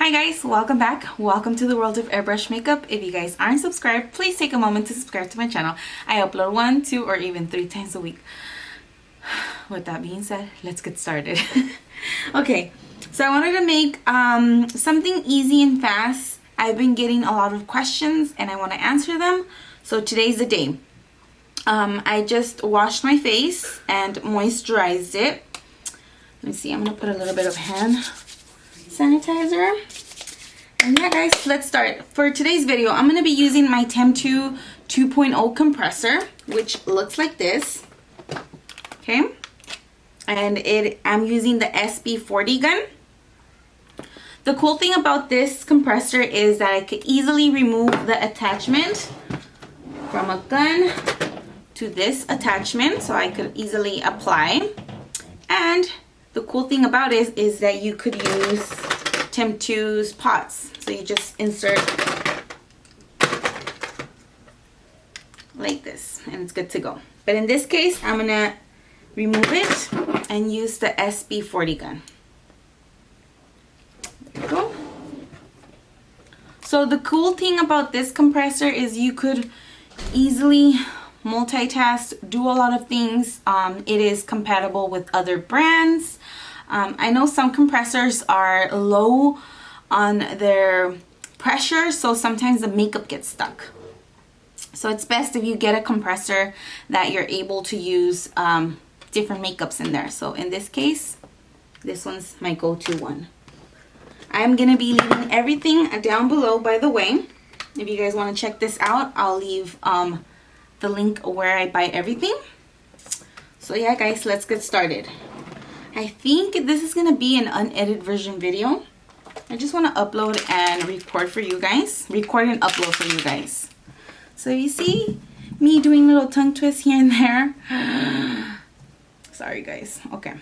Hi guys, welcome back. Welcome to the world of airbrush makeup. If you guys aren't subscribed, please take a moment to subscribe to my channel. I upload 1, 2, or even 3 times a week. With that being said, let's get started. Okay, so I wanted to make something easy and fast. I've been getting a lot of questions and I want to answer them. So today's the day. I just washed my face and moisturized it. Let me see, I'm going to put a little bit of hand sanitizer. And yeah guys, let's start. For today's video, I'm going to be using my Temptu 2.0 compressor, which looks like this. Okay. And I'm using the SB40 gun. The cool thing about this compressor is that I could easily remove the attachment from a gun to this attachment, so I could easily apply. And the cool thing about it is that you could use Temptu's pots. So you just insert like this and it's good to go. But in this case, I'm gonna remove it and use the SB40 gun. There we go. So the cool thing about this compressor is you could easily multitask, do a lot of things. It is compatible with other brands. I know some compressors are low on their pressure, so sometimes the makeup gets stuck. So it's best if you get a compressor that you're able to use different makeups in there. So in this case, this one's my go-to one. I'm gonna be leaving everything down below, by the way. If you guys want to check this out, I'll leave the link where I buy everything. So yeah guys, let's get started. I think this is gonna be an unedited version video. I just want to upload and record for you guys. Record and upload for you guys. So you see me doing little tongue twists here and there. Sorry guys. Okay.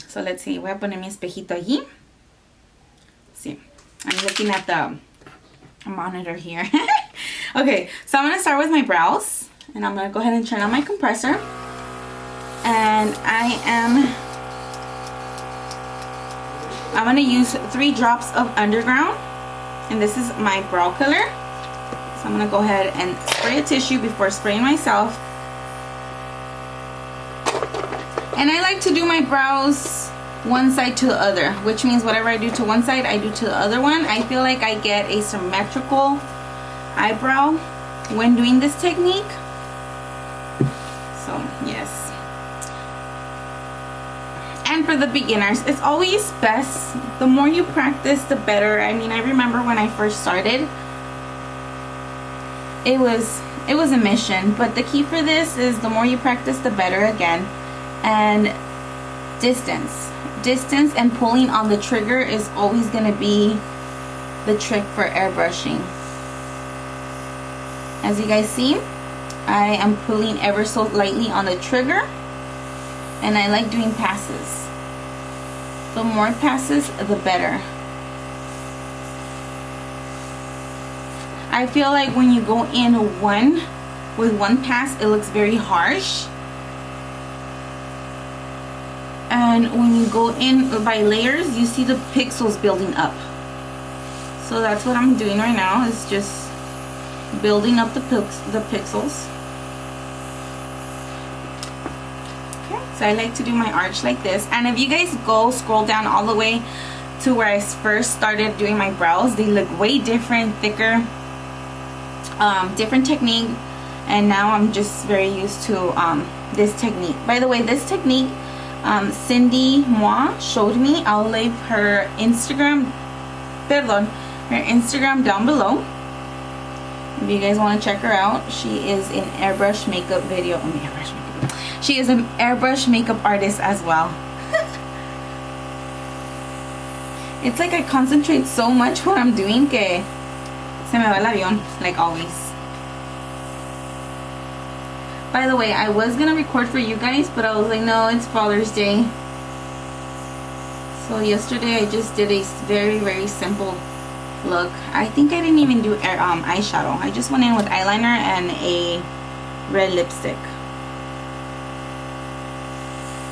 So let's see. Voy a poner mi espejito allí. See. I'm looking at the monitor here. Okay. So I'm going to start with my brows. And I'm going to go ahead and turn on my compressor. And I'm going to use 3 drops of underground. And this is my brow color. So I'm going to go ahead and spray a tissue before spraying myself. And I like to do my brows one side to the other, which means whatever I do to one side, I do to the other one. I feel like I get a symmetrical eyebrow when doing this technique. So yes. And for the beginners, it's always best, the more you practice, the better. I mean, I remember when I first started, it was a mission, but the key for this is the more you practice, the better again. And distance and pulling on the trigger is always going to be the trick for airbrushing. As you guys see, I am pulling ever so lightly on the trigger, and I like doing passes. The more passes, the better. I feel like when you go in with one pass, it looks very harsh. And when you go in by layers, you see the pixels building up. So that's what I'm doing right now, is just building up the pixels. So I like to do my arch like this. And if you guys scroll down all the way to where I first started doing my brows, they look way different, thicker, different technique. And now I'm just very used to this technique. By the way, this technique, Cindy Moi showed me. I'll leave her Instagram down below. If you guys want to check her out, she is an airbrush makeup video. She is an airbrush makeup artist as well. It's like I concentrate so much what I'm doing que se me va el avión, like always. By the way, I was gonna record for you guys, but I was like, no, it's Father's Day. So yesterday I just did a very simple look. I think I didn't even do eyeshadow. I just went in with eyeliner and a red lipstick.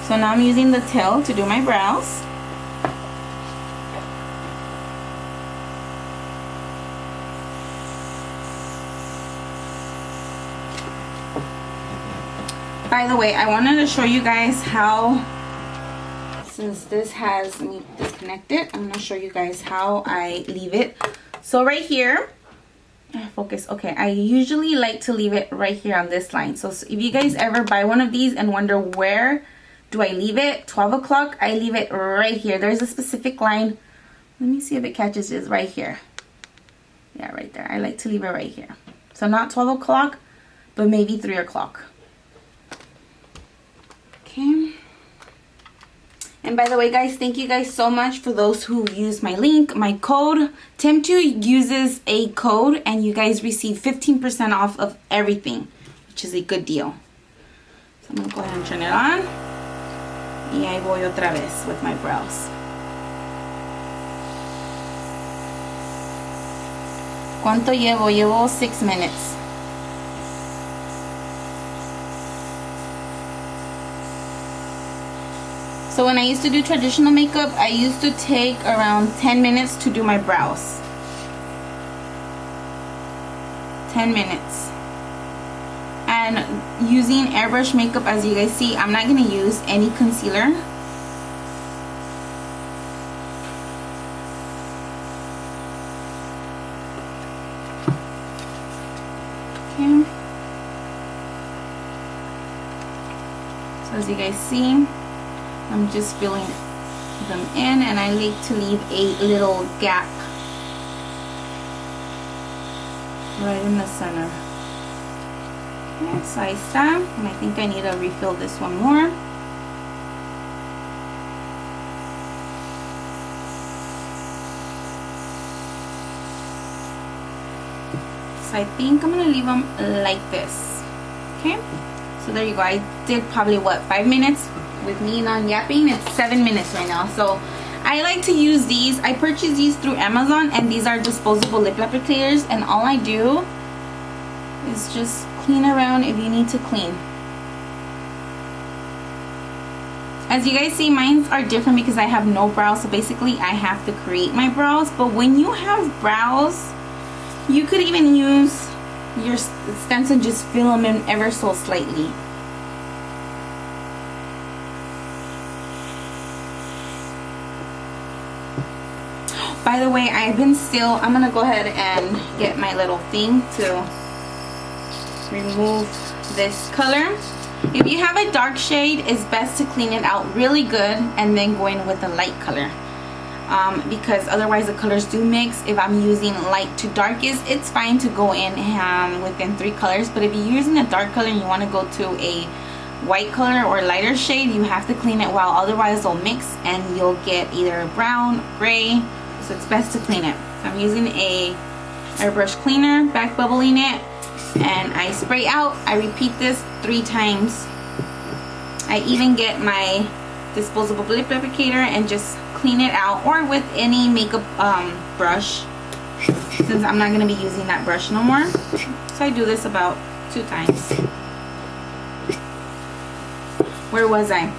So now I'm using the tail to do my brows. By the way, I wanted to show you guys how, since this has me disconnected, I'm going to show you guys how I leave it. So right here, focus. Okay, I usually like to leave it right here on this line. So if you guys ever buy one of these and wonder where do I leave it, 12 o'clock, I leave it right here. There's a specific line. Let me see if it catches this right here. Yeah, right there. I like to leave it right here. So not 12 o'clock, but maybe 3 o'clock. Okay. And by the way, guys, thank you guys so much for those who use my link. My code Temptu uses a code and you guys receive 15% off of everything, which is a good deal. So I'm going to go ahead and turn it on. Y ahí voy otra vez with my brows. ¿Cuánto llevo? Llevo 6 minutes. So when I used to do traditional makeup, I used to take around 10 minutes to do my brows. 10 minutes. And using airbrush makeup, as you guys see, I'm not going to use any concealer. Okay. So as you guys see, I'm just filling them in, and I like to leave a little gap right in the center. Okay, so ahí está, and I think I need to refill this one more. So I think I'm gonna leave them like this. Okay, so there you go. I did probably what, 5 minutes with me non yapping. It's 7 minutes right now. So I like to use these. I purchased these through Amazon, and these are disposable lip applicators, and all I do is just clean around if you need to clean. As you guys see, mine are different because I have no brows, so basically I have to create my brows. But when you have brows, you could even use your stencil, just fill them in ever so slightly. By the way, I'm gonna go ahead and get my little thing to remove this color. If you have a dark shade, it's best to clean it out really good and then go in with a light color, because otherwise the colors do mix. If I'm using light to darkest, it's fine to go in within 3 colors, but if you're using a dark color and you want to go to a white color or lighter shade, you have to clean it well, otherwise they'll mix and you'll get either brown, gray. So it's best to clean it. So I'm using a airbrush cleaner, back bubbling it, and I spray out. I repeat this 3 times. I even get my disposable lip applicator and just clean it out, or with any makeup brush, since I'm not going to be using that brush no more. So I do this about 2 times. Where was I?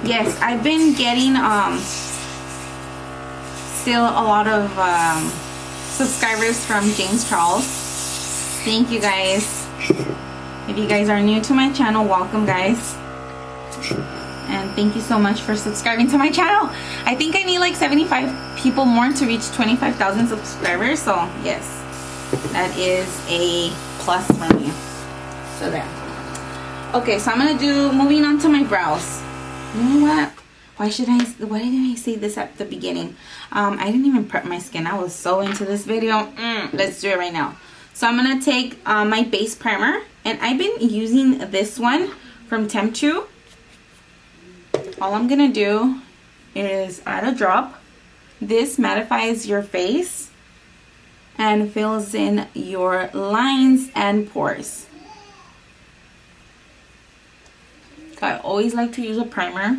Yes, I've been getting still a lot of subscribers from James Charles. Thank you guys. If you guys are new to my channel, welcome guys, and thank you so much for subscribing to my channel. I think I need like 75 people more to reach 25,000 subscribers, so yes, that is a plus for me. So there. Okay, so I'm gonna moving on to my brows. You know what? Why didn't I say this at the beginning? I didn't even prep my skin. I was so into this video. Let's do it right now. So I'm going to take my base primer. And I've been using this one from Temptu. All I'm going to do is add a drop. This mattifies your face and fills in your lines and pores. So I always like to use a primer.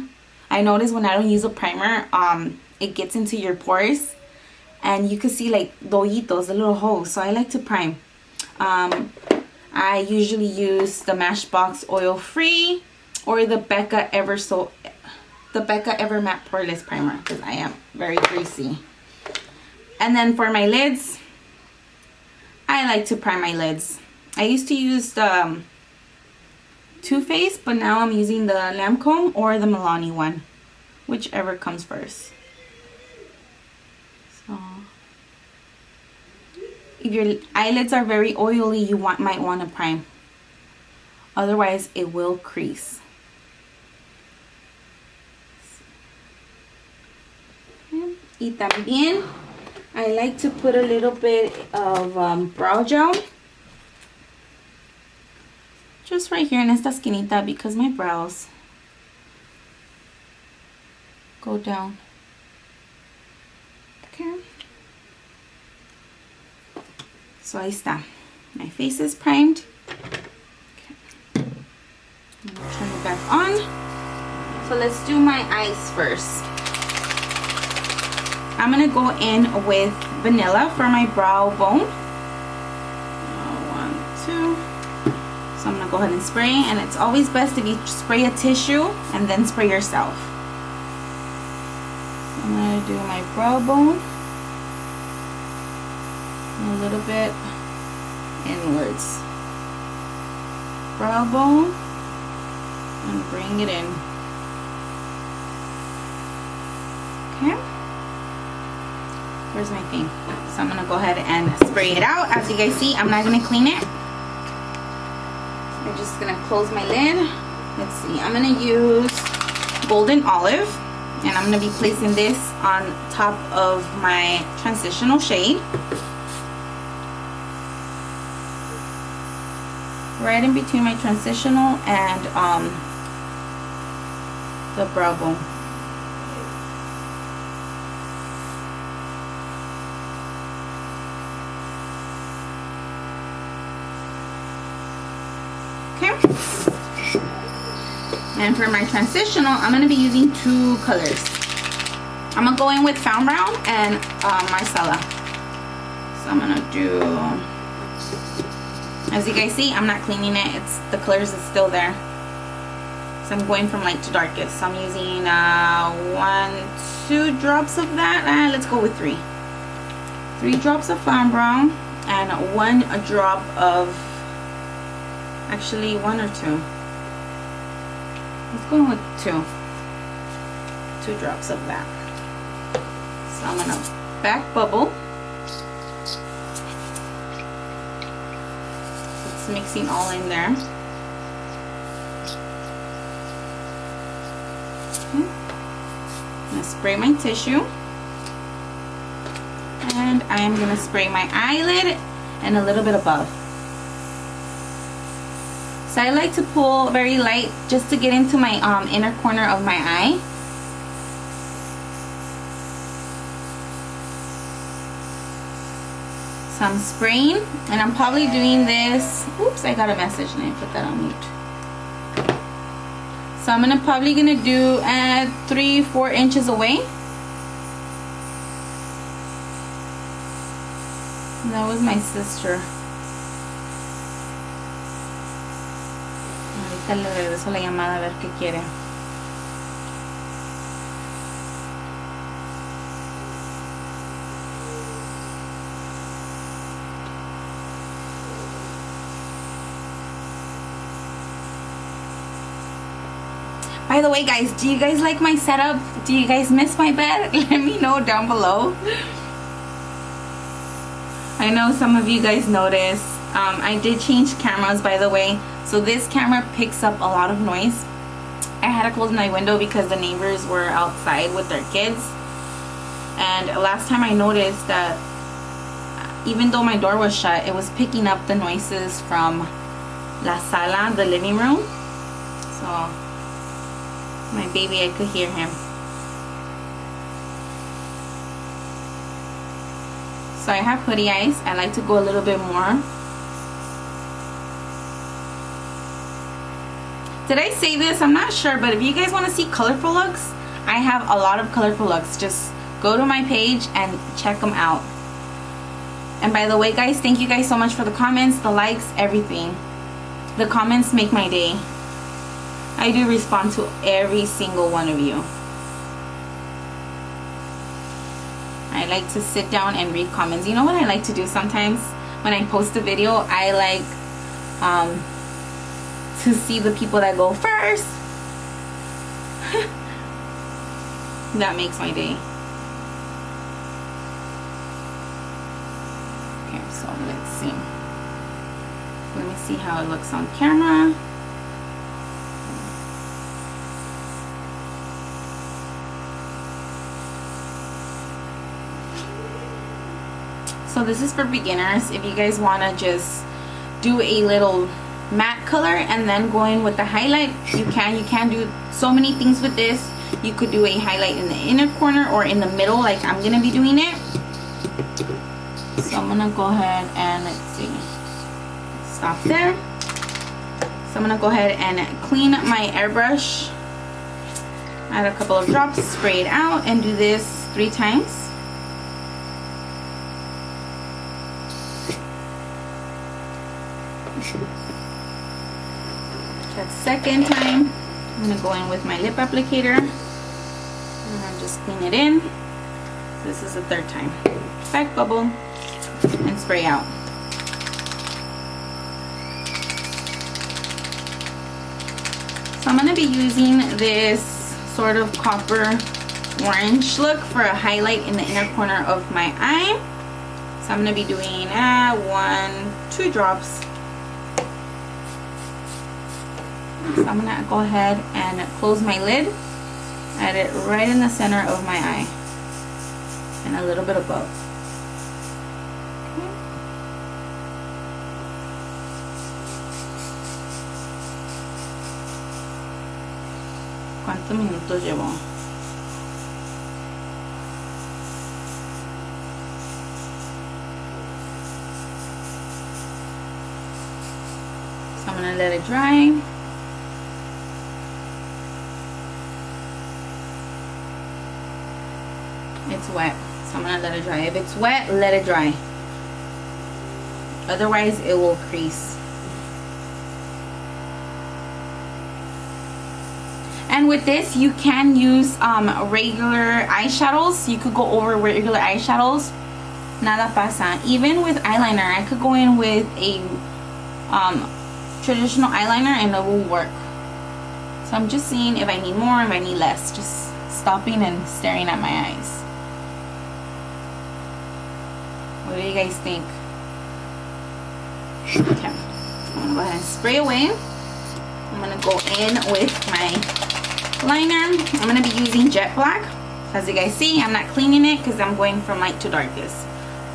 I notice when I don't use a primer, it gets into your pores and you can see like the hoyitos, the little holes. So I like to prime. I usually use the Smashbox Oil Free or the Becca Ever Matte Poreless Primer, because I am very greasy. And then for my lids, I like to prime my lids. I used to use the Too Faced, but now I'm using the Lancome or the Milani one, whichever comes first. So if your eyelids are very oily, you might want to prime. Otherwise, it will crease. Y también, I like to put a little bit of brow gel. Just right here in esta esquinita because my brows go down. Okay. So ahí está. My face is primed. Okay. I'm gonna turn it back on. So let's do my eyes first. I'm gonna go in with vanilla for my brow bone. 1, 2. So I'm gonna go ahead and spray, and it's always best if you spray a tissue and then spray yourself. So I'm gonna do my brow bone and a little bit inwards. Brow bone and bring it in. Okay. Where's my thing? So I'm gonna go ahead and spray it out. As you guys see, I'm not gonna clean it. I'm just gonna close my lid. Let's see, I'm gonna use Golden Olive, and I'm gonna be placing this on top of my transitional shade, right in between my transitional and the brow bone. And for my transitional, I'm going to be using 2 colors. I'm going to go in with Fawn Brown and Marsela. So I'm going to do, as you guys see, I'm not cleaning it. It's the colors is still there. So I'm going from light to darkest. So I'm using 2 drops of that. Let's go with 3. 3 drops of Fawn Brown and 1 drop of, actually 1 or 2. Let's go with 2 drops of that. So I'm gonna back bubble. It's mixing all in there. Okay. I'm gonna spray my tissue, and I'm gonna spray my eyelid and a little bit above. So I like to pull very light just to get into my inner corner of my eye. So I'm spraying, and I'm probably doing this. Oops, I got a message and I put that on mute. So I'm probably gonna do at 3-4 inches away. That was my sister. Le regreso la llamada a ver qué quiere. By the way, guys, do you guys like my setup? Do you guys miss my bed? Let me know down below. I know some of you guys noticed. I did change cameras, by the way. So this camera picks up a lot of noise. I had to close my window because the neighbors were outside with their kids. And last time I noticed that even though my door was shut, it was picking up the noises from la sala, the living room. So my baby, I could hear him. So I have hoodie eyes. I like to go a little bit more. Did I say this? I'm not sure, but if you guys want to see colorful looks, I have a lot of colorful looks. Just go to my page and check them out. And by the way, guys, thank you guys so much for the comments, the likes, everything. The comments make my day. I do respond to every single one of you. I like to sit down and read comments. You know what I like to do sometimes? When I post a video, I like to see the people that go first. That makes my day. Okay, so let's see. Let me see how it looks on camera. So this is for beginners. If you guys want to just do a little matte color and then go in with the highlight, you can do so many things with this. You could do a highlight in the inner corner or in the middle, like I'm gonna be doing it. So I'm gonna go ahead and let's see, stop there. So I'm gonna go ahead and clean my airbrush, add a couple of drops, spray it out, and do this 3 times. That second time, I'm gonna go in with my lip applicator and I'll just clean it in. This is the 3rd time. Back bubble and spray out. So I'm gonna be using this sort of copper orange look for a highlight in the inner corner of my eye. So I'm gonna be doing 2 drops. So I'm gonna go ahead and close my lid, add it right in the center of my eye and a little bit above. Okay. ¿Cuántos minutos llevo? So I'm gonna let it dry. It's wet, so I'm gonna let it dry. If it's wet, let it dry. Otherwise, it will crease. And with this, you can use regular eyeshadows. You could go over regular eyeshadows. Nada pasa. Even with eyeliner, I could go in with a traditional eyeliner and it will work. So I'm just seeing if I need more, if I need less. Just stopping and staring at my eyes. What do you guys think? Okay, I'm gonna go ahead and spray away. I'm gonna go in with my liner. I'm gonna be using jet black. As you guys see, I'm not cleaning it because I'm going from light to darkest.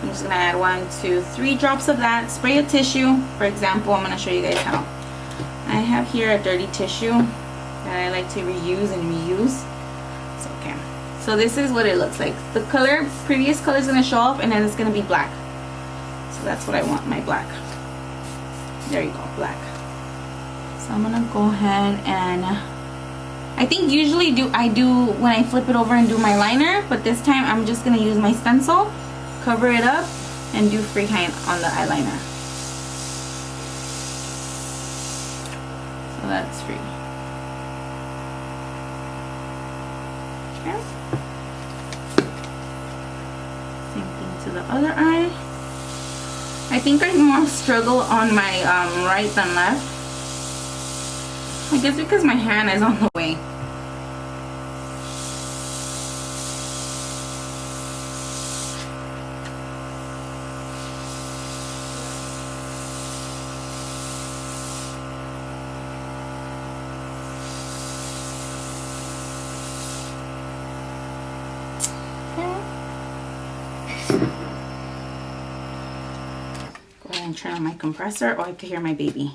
I'm just gonna add 1, 2, 3 drops of that. Spray a tissue. For example, I'm gonna show you guys how. I have here a dirty tissue that I like to reuse and reuse. So, okay. So this is what it looks like. The color, previous color is going to show up and then it's going to be black. So that's what I want, my black. There you go, black. So I'm going to go ahead and, I think usually I do when I flip it over and do my liner, but this time I'm just going to use my stencil, cover it up, and do freehand on the eyeliner. So that's free. Okay. Same thing to the other eye. I think I more struggle on my right than left. I guess because my hand is on the way. And turn on my compressor. Oh, I can hear my baby.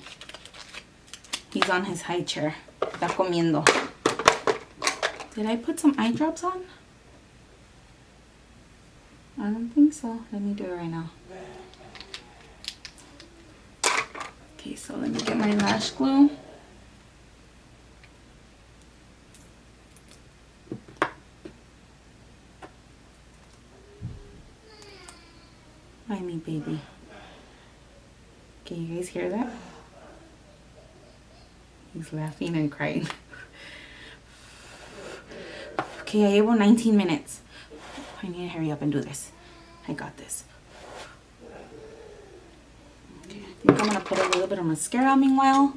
He's on his high chair. Está comiendo. Did I put some eye drops on? I don't think so. Let me do it right now. Okay, so let me get my lash glue. Why me, baby? Can you guys hear that? He's laughing and crying. Okay, I llevo 19 minutes. I need to hurry up and do this. I got this. Okay, I think I'm gonna put a little bit of mascara meanwhile.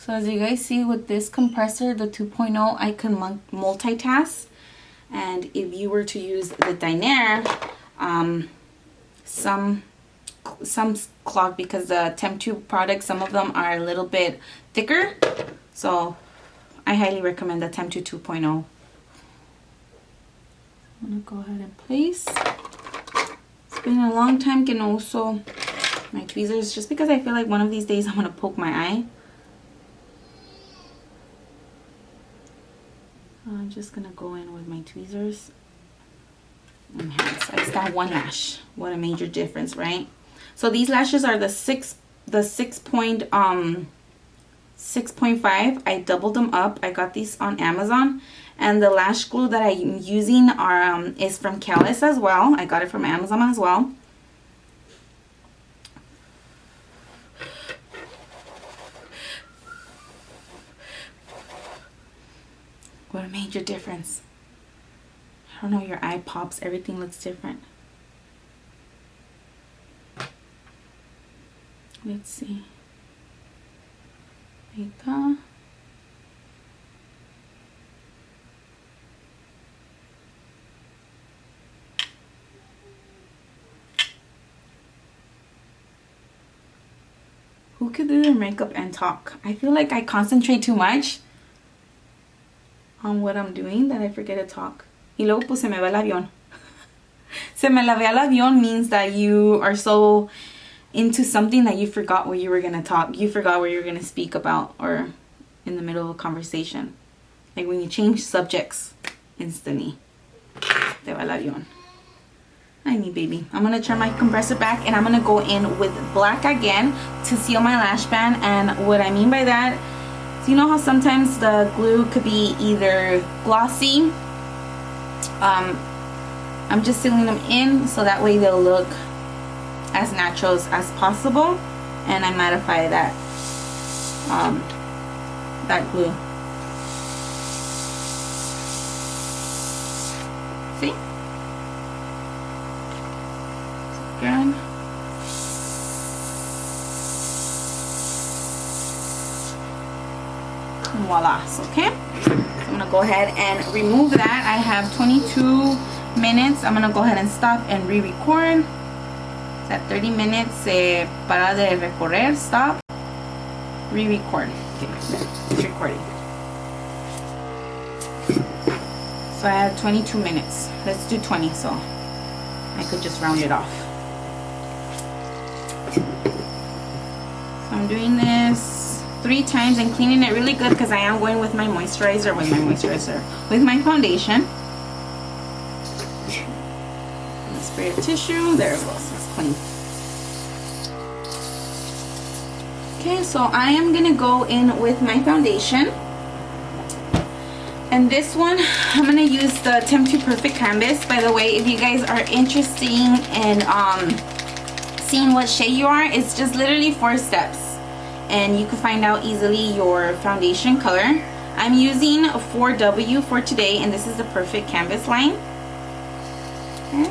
So as you guys see with this compressor, the 2.0, I can multitask. And if you were to use the Dinair, some clog, because the Temptu products, some of them are a little bit thicker. So I highly recommend the Temptu 2.0. I'm gonna go ahead and place. It's been a long time que no uso my tweezers, just because I feel like one of these days I'm gonna poke my eye. I'm just gonna go in with my tweezers and hands. I just got one lash. What a major difference, right? So these lashes are the 6.5. I doubled them up. I got these on Amazon, and the lash glue that I'm using is from Callus as well. I got it from Amazon as well. What a major difference. I don't know, your eye pops, everything looks different. Let's see. There you go. Who could do their makeup and talk? I feel like I concentrate too much on what I'm doing that I forget to talk. Y luego pues se me va el avión. Se me la ve el avión means that you are so into something that you forgot what you were gonna talk. You forgot what you were gonna speak about, or in the middle of a conversation. Like when you change subjects instantly. Te va el avión. I need baby. I'm gonna turn my compressor back and I'm gonna go in with black again to seal my lash band. And what I mean by that, so you know how sometimes the glue could be either glossy. I'm just sealing them in so that way they'll look as natural as possible, and I mattify that glue. See? Good. And voila. Okay, so I'm gonna go ahead and remove that. I have 22 minutes. I'm gonna go ahead and stop and re-record. It's at 30 minutes. Para de recorrer. Stop. Re-record. Okay, it's recording. So I have 22 minutes. Let's do 20, so I could just round it off. So I'm doing this 3 times and cleaning it really good because I am going with my moisturizer, with my foundation. Spray of tissue. There it goes. It's clean. Okay, so I am gonna go in with my foundation, and this one I'm gonna use the Temptu Perfect Canvas. By the way, if you guys are interested in seeing what shade you are, it's just literally 4 steps, and you can find out easily your foundation color. I'm using a 4W for today, and this is the Perfect Canvas line. Okay.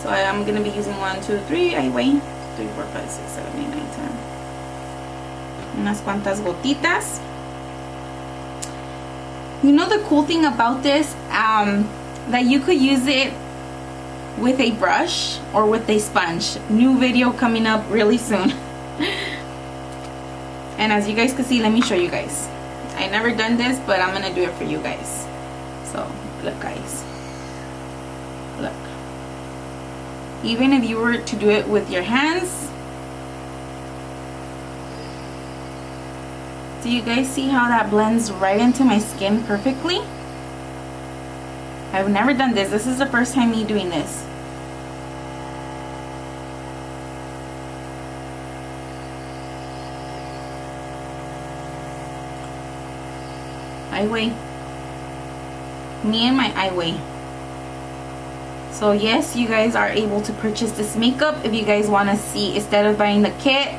So I'm going to be using 1, 2, 3, ahí voy, 3, 4, 5, 6, 7, 8, 9, 10. Unas cuantas gotitas. You know the cool thing about this, that you could use it with a brush or with a sponge. New video coming up really soon. And as you guys can see, let me show you guys. I never done this, but I'm going to do it for you guys. So, look guys. Look. Even if you were to do it with your hands, do you guys see how that blends right into my skin perfectly? I've never done this. This is the first time me doing this. Eyeway. Me and my eyeway. So yes, you guys are able to purchase this makeup if you guys want to see, instead of buying the kit,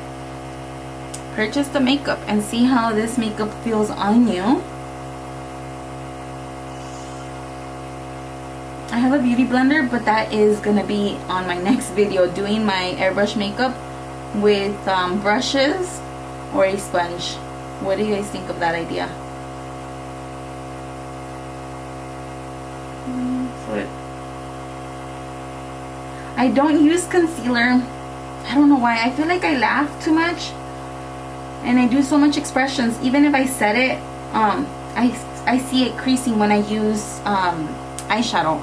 purchase the makeup and see how this makeup feels on you. I have a beauty blender, but that is gonna be on my next video, doing my airbrush makeup with brushes or a sponge. What do you guys think of that idea? I don't use concealer. I don't know why. I feel like I laugh too much and I do so much expressions. Even if I set it, I see it creasing when I use eyeshadow.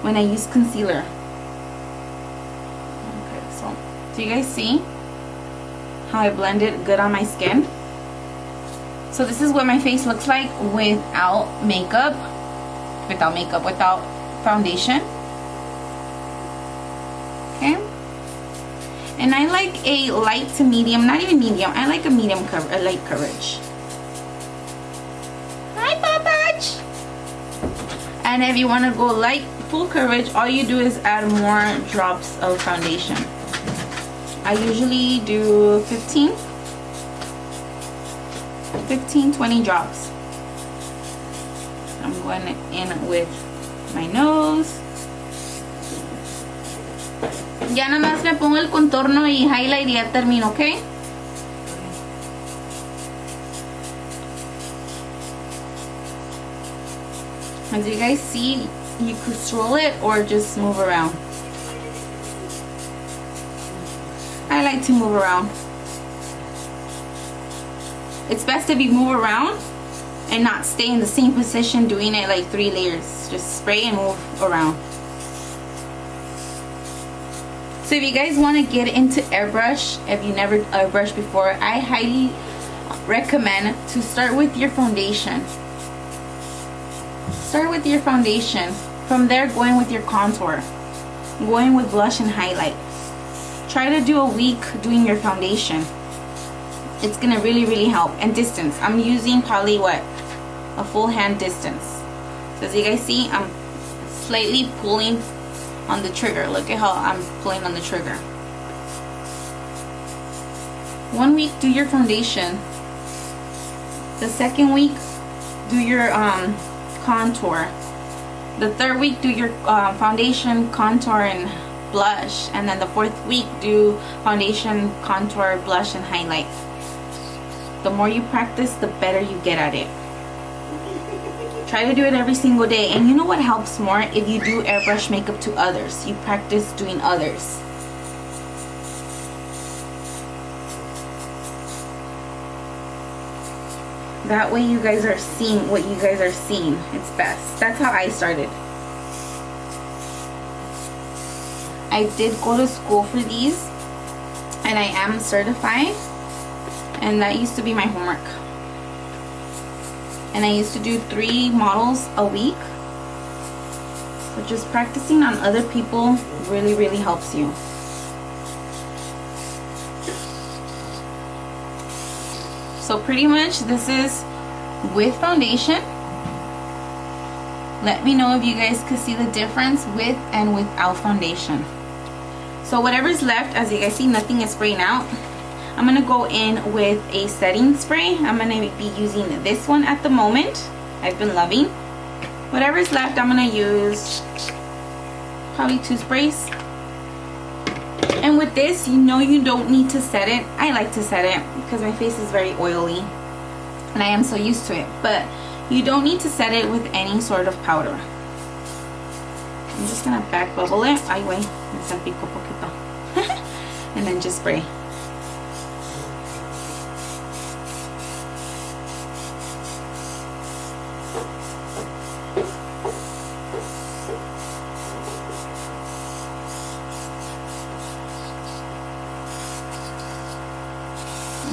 When I use concealer. Okay, so do you guys see how I blend it good on my skin? So this is what my face looks like without makeup. Without foundation. Okay. And I like a light to medium, not even medium. I like a medium cover, a light coverage. Hi, Papach. And if you want to go light, full coverage, all you do is add more drops of foundation. I usually do 15, 20 drops. I'm going in with my nose. Ya nada más me pongo el contorno y highlight y ya termino, ¿ok? As you guys see, you could swirl it or just move around. I like to move around. It's best if you move around and not stay in the same position doing it like 3 layers. Just spray and move around. So if you guys want to get into airbrush, if you never airbrushed before, I highly recommend to start with your foundation. Start with your foundation. From there, going with your contour. Going with blush and highlight. Try to do a week doing your foundation. It's going to really help. And distance. I'm using probably what? A full hand distance. So as you guys see, I'm slightly pulling on the trigger. Look at how I'm pulling on the trigger. 1 week, do your foundation. The second week, do your contour. The third week, do your foundation, contour, and blush. And then the fourth week, do foundation, contour, blush, and highlight. The more you practice, the better you get at it. Try to do it every single day. And you know what helps more? If you do airbrush makeup to others. You practice doing others. That way you guys are seeing what you guys are seeing. It's best. That's how I started. I did go to school for these. And I am certified. And that used to be my homework. And I used to do 3 models a week. So just practicing on other people really helps you. So pretty much this is with foundation. Let me know if you guys could see the difference with and without foundation. So whatever's left, as you guys see, nothing is spraying out. I'm going to go in with a setting spray. I'm going to be using this one at the moment. I've been loving. Whatever's left, I'm going to use probably 2 sprays. And with this, you know you don't need to set it. I like to set it because my face is very oily. And I am so used to it. But you don't need to set it with any sort of powder. I'm just going to back bubble it. Ay, güey, me salpicó poquito. And then just spray.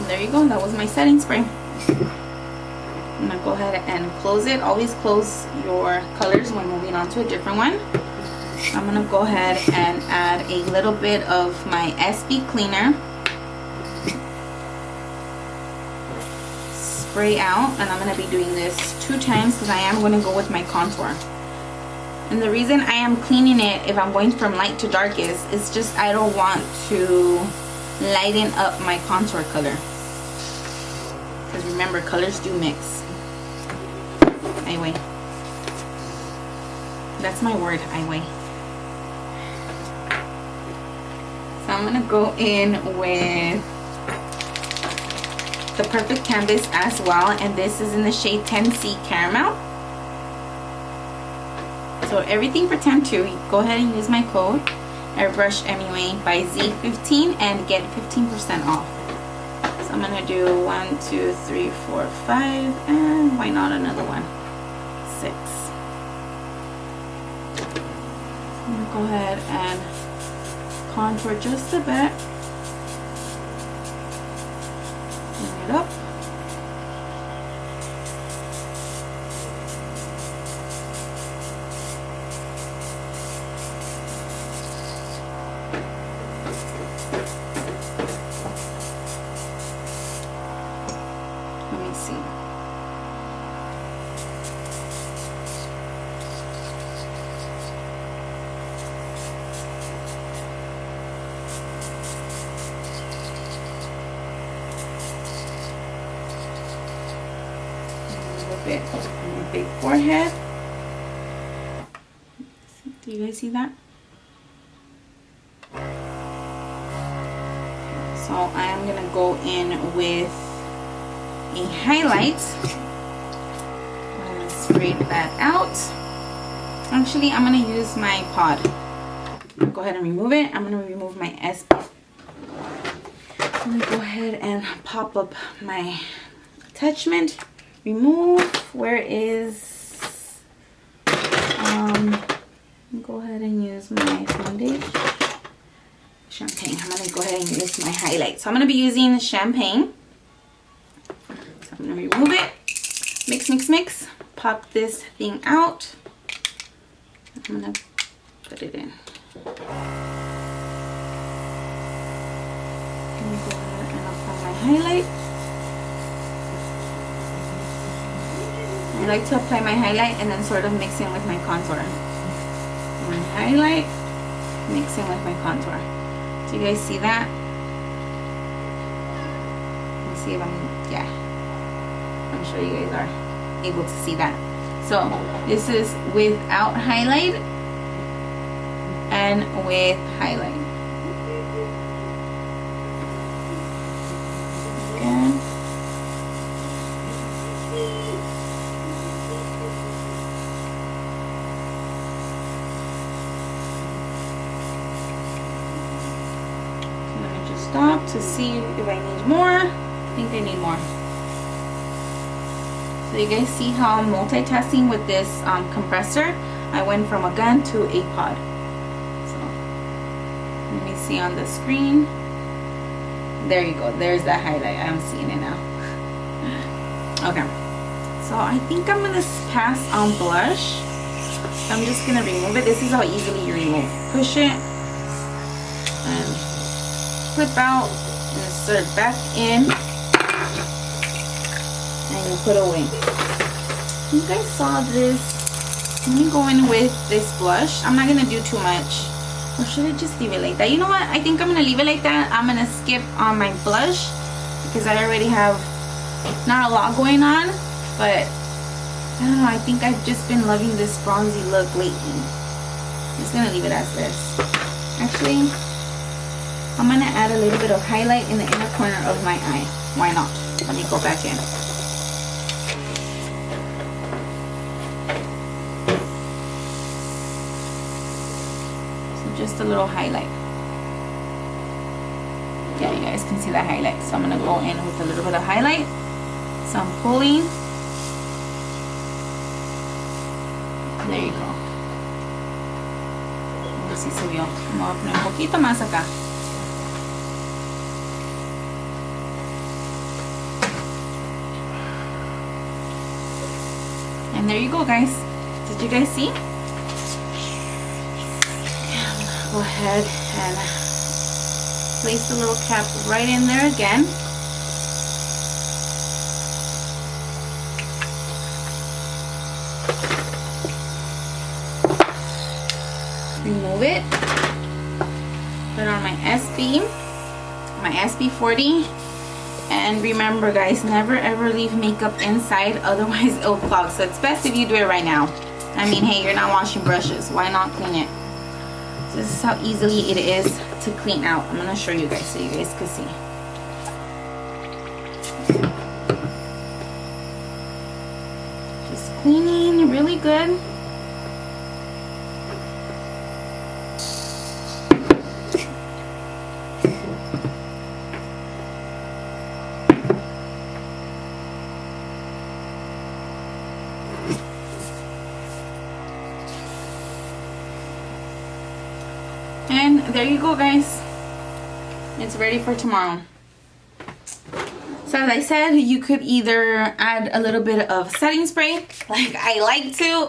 There you go, that was my setting spray. I'm gonna go ahead and close it. Always close your colors when moving on to a different one. I'm gonna go ahead and add a little bit of my SB cleaner. Spray out, and I'm gonna be doing this 2 times because I am gonna go with my contour. And the reason I am cleaning it if I'm going from light to dark is it's just I don't want to lighten up my contour color. Because remember, colors do mix. Anyway, that's my word, anyway. So I'm gonna go in with the perfect canvas as well, and this is in the shade 10C Caramel. So everything for Temptu, go ahead and use my code Airbrush MUA by Z15 and get 15% off. So I'm gonna do 1, 2, 3, 4, 5, and why not another one? 6. I'm gonna go ahead and contour just a bit. Bring it up. Let me see. Bit on my big forehead. Do you guys see that? So I am gonna go in with a highlight. I'm gonna spray that out. Actually, I'm gonna use my pod. Go ahead and remove it. I'm gonna remove my SB. I'm gonna go ahead and pop up my attachment. Remove. Where is go ahead and use my foundation champagne. I'm gonna go ahead and use my highlight. So I'm gonna be using champagne. So I'm gonna remove it, mix, mix, mix, pop this thing out. I'm gonna put it in. Let me go ahead and apply my highlight. I like to apply my highlight and then sort of mix in with my contour. My highlight, mix in with my contour. Do you guys see that? Let me see if I'm sure you guys are able to see that. So this is without highlight and with highlight. Again. Stop to see if I need more. I think I need more. So you guys see how I'm multitasking with this compressor. I went from a gun to a pod. So let me see on the screen. There you go. There's that highlight. I'm seeing it now. Okay. So I think I'm gonna pass on blush. I'm just gonna remove it. This is how easily you remove. Push it and flip out, insert back in, and you put away. You guys saw this. Let me go in with this blush. I'm not gonna do too much, or should I just leave it like that? You know what? I think I'm gonna leave it like that. I'm gonna skip on my blush because I already have not a lot going on, but I don't know. I think I've just been loving this bronzy look lately. I'm just gonna leave it as this. Actually, I'm going to add a little bit of highlight in the inner corner of my eye. Why not? Let me go back in. So just a little highlight. Yeah, you guys can see the highlight. So I'm going to go in with a little bit of highlight. So I'm pulling. There you go. A ver si se vio. Vamos a poner un poquito más acá. And there you go, guys. Did you guys see? Go ahead and place the little cap right in there again. Remove it. Put on my SB40. And remember, guys, never ever leave makeup inside, otherwise it'll clog. So it's best if you do it right now. I mean, hey, you're not washing brushes. Why not clean it? So this is how easily it is to clean out. I'm going to show you guys so you guys can see. Just cleaning really good. And there you go, guys. It's ready for tomorrow. So as I said, you could either add a little bit of setting spray, like I like to.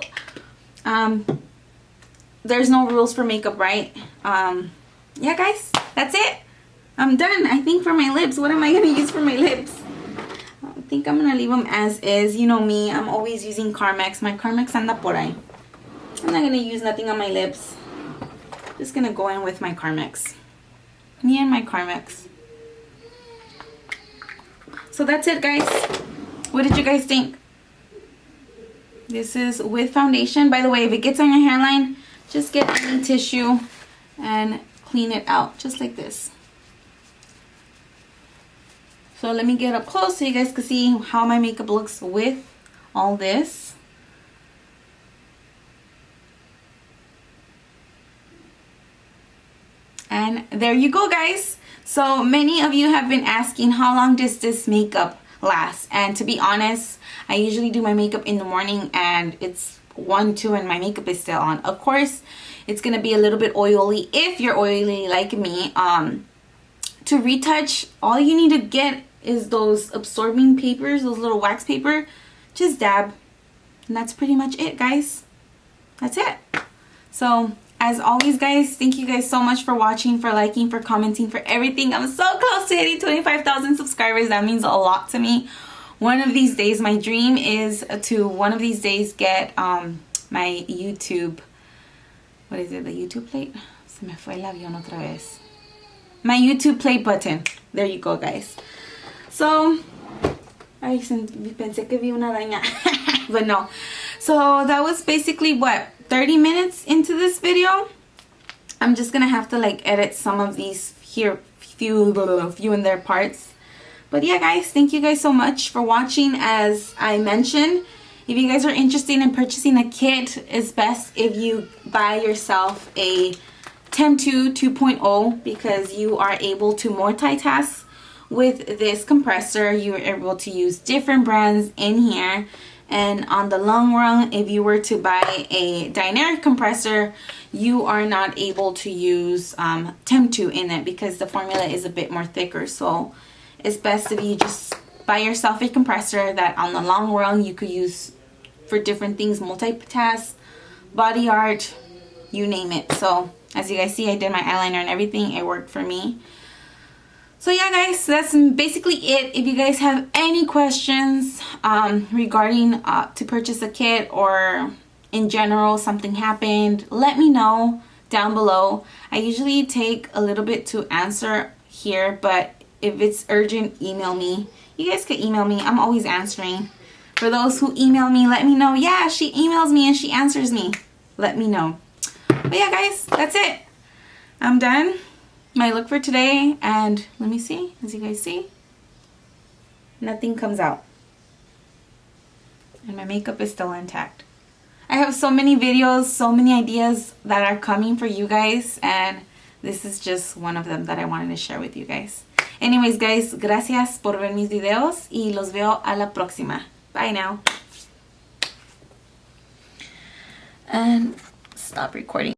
There's no rules for makeup, right? Yeah, guys, that's it. I'm done. I think for my lips, what am I going to use for my lips? I think I'm going to leave them as is. You know me, I'm always using Carmex. My Carmex anda por ahí. I'm not going to use nothing on my lips. Just going to go in with my Carmex. Me and my Carmex. So that's it, guys. What did you guys think? This is with foundation. By the way, if it gets on your hairline, just get any tissue and clean it out just like this. So let me get up close so you guys can see how my makeup looks with all this. And there you go, guys. So many of you have been asking, how long does this makeup last? And to be honest, I usually do my makeup in the morning and it's 1, 2 and my makeup is still on. Of course, it's going to be a little bit oily if you're oily like me. To retouch, all you need to get is those absorbing papers, those little wax paper. Just dab. And that's pretty much it, guys. That's it. So as always, guys, thank you guys so much for watching, for liking, for commenting, for everything. I'm so close to hitting 25,000 subscribers. That means a lot to me. One of these days, my dream is to one of these days get my YouTube, what is it, the YouTube plate? Se me fue el avión otra vez. My YouTube play button. There you go, guys. So, ay, pensé que vi una araña. But no. So that was basically what, 30 minutes into this video. I'm just gonna have to like edit some of these here, few in their parts. But yeah, guys, thank you guys so much for watching. As I mentioned, if you guys are interested in purchasing a kit, it's best if you buy yourself a Temptu 2.0 because you are able to multitask with this compressor. You are able to use different brands in here. And on the long run, if you were to buy a Dinair compressor, you are not able to use Temptu in it because the formula is a bit more thicker. So it's best if you just buy yourself a compressor that on the long run you could use for different things, multitask, body art, you name it. So as you guys see, I did my eyeliner and everything. It worked for me. So yeah, guys, that's basically it. If you guys have any questions regarding to purchase a kit or in general something happened, let me know down below. I usually take a little bit to answer here, but if it's urgent, email me. You guys can email me. I'm always answering. For those who email me, let me know. Yeah, she emails me and she answers me. Let me know. But yeah, guys, that's it. I'm done. My look for today, and let me see, as you guys see, nothing comes out and my makeup is still intact. I have so many videos, so many ideas that are coming for you guys, and this is just one of them that I wanted to share with you guys. Anyways, guys, gracias por ver mis videos y los veo a la próxima. Bye now. And stop recording.